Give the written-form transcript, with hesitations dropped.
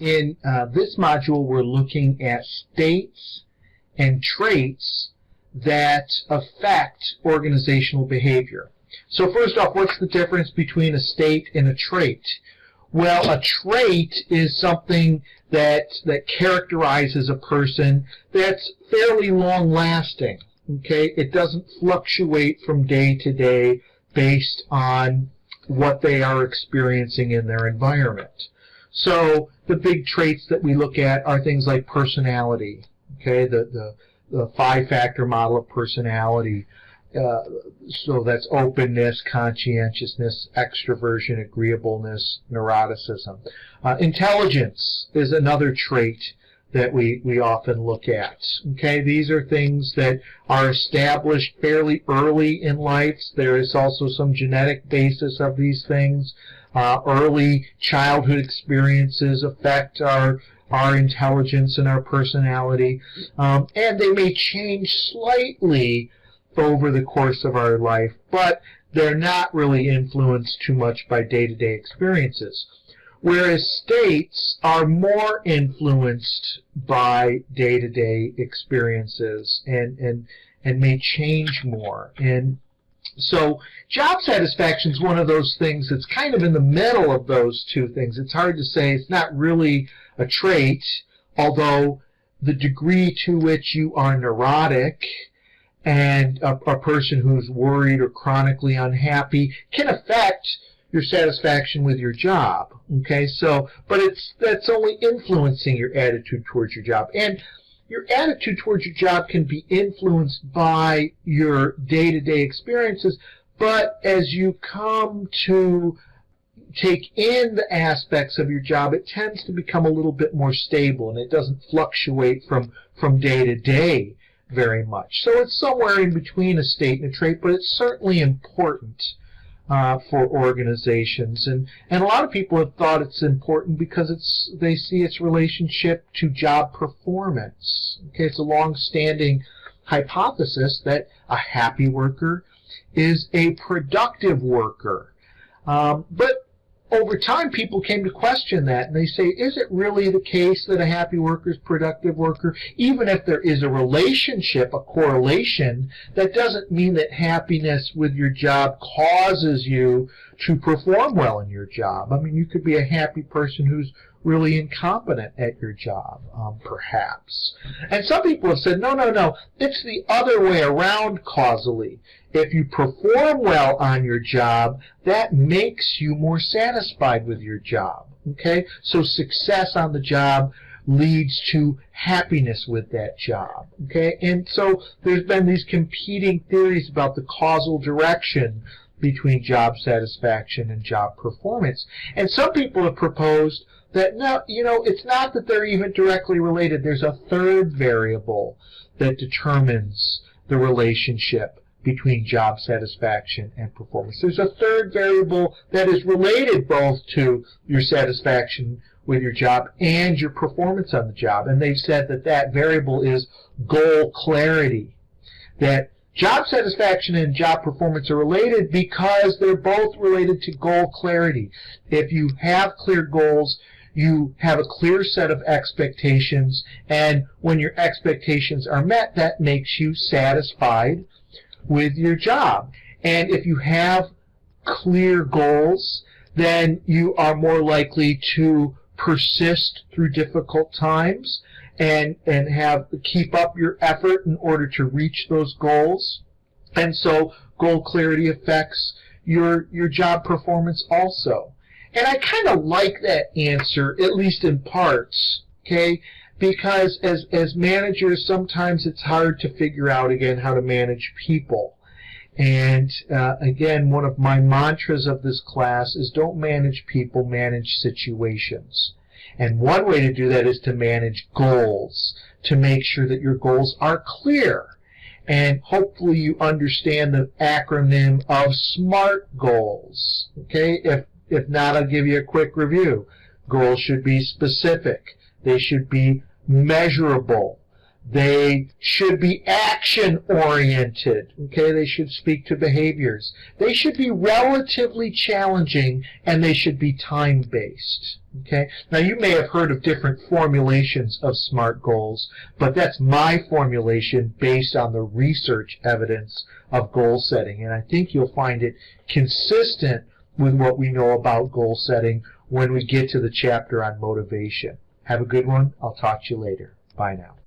In this module, we're looking at states and traits that affect organizational behavior. So first off, what's the difference between a state and a trait? Well, a trait is something that characterizes a person that's fairly long-lasting. Okay, it doesn't fluctuate from day to day based on what they are experiencing in their environment. So the big traits that we look at are things like personality. Okay, the 5-factor model of personality. So that's openness, conscientiousness, extroversion, agreeableness, neuroticism. Intelligence is another trait that we often look at. Okay, these are things that are established fairly early in life. There is also some genetic basis of these things. Early childhood experiences affect our intelligence and our personality, and they may change slightly over the course of our life, but they're not really influenced too much by day-to-day experiences. Whereas states are more influenced by day-to-day experiences and may change more. And so job satisfaction is one of those things that's kind of in the middle of those two things. It's hard to say. It's not really a trait, although the degree to which you are neurotic and a person who's worried or chronically unhappy can affect your satisfaction with your job. Okay, so, but that's only influencing your attitude towards your job. And your attitude towards your job can be influenced by your day-to-day experiences, but as you come to take in the aspects of your job, it tends to become a little bit more stable, and it doesn't fluctuate from day to day very much. So it's somewhere in between a state and a trait, but it's certainly important for organizations, and a lot of people have thought it's important because they see its relationship to job performance. Okay, it's a long-standing hypothesis that a happy worker is a productive worker, but over time people came to question that, and they say, is it really the case that a happy worker is a productive worker? Even if there is a relationship, a correlation, that doesn't mean that happiness with your job causes you to perform well in your job. I mean, you could be a happy person who's really incompetent at your job, perhaps. And some people have said, no, it's the other way around causally. If you perform well on your job, that makes you more satisfied with your job. Okay? So success on the job leads to happiness with that job. Okay? And so there's been these competing theories about the causal direction between job satisfaction and job performance. And some people have proposed that, no, it's not that they're even directly related. There's a third variable that determines the relationship between job satisfaction and performance. There's a third variable that is related both to your satisfaction with your job and your performance on the job. And they've said that that variable is goal clarity. That job satisfaction and job performance are related because they're both related to goal clarity. If you have clear goals, you have a clear set of expectations, and when your expectations are met, that makes you satisfied with your job. And if you have clear goals, then you are more likely to persist through difficult times and keep up your effort in order to reach those goals. And so goal clarity affects your job performance also. And I kind of like that answer, at least in parts, okay? Because as managers, sometimes it's hard to figure out, again, how to manage people. And again, one of my mantras of this class is don't manage people, manage situations. And one way to do that is to manage goals, to make sure that your goals are clear. And hopefully you understand the acronym of SMART goals. Okay? If not, I'll give you a quick review. Goals should be specific. They should be measurable. They should be action-oriented. Okay, they should speak to behaviors. They should be relatively challenging, and they should be time-based. Okay, now you may have heard of different formulations of SMART goals, but that's my formulation based on the research evidence of goal setting, and I think you'll find it consistent with what we know about goal setting when we get to the chapter on motivation. Have a good one. I'll talk to you later. Bye now.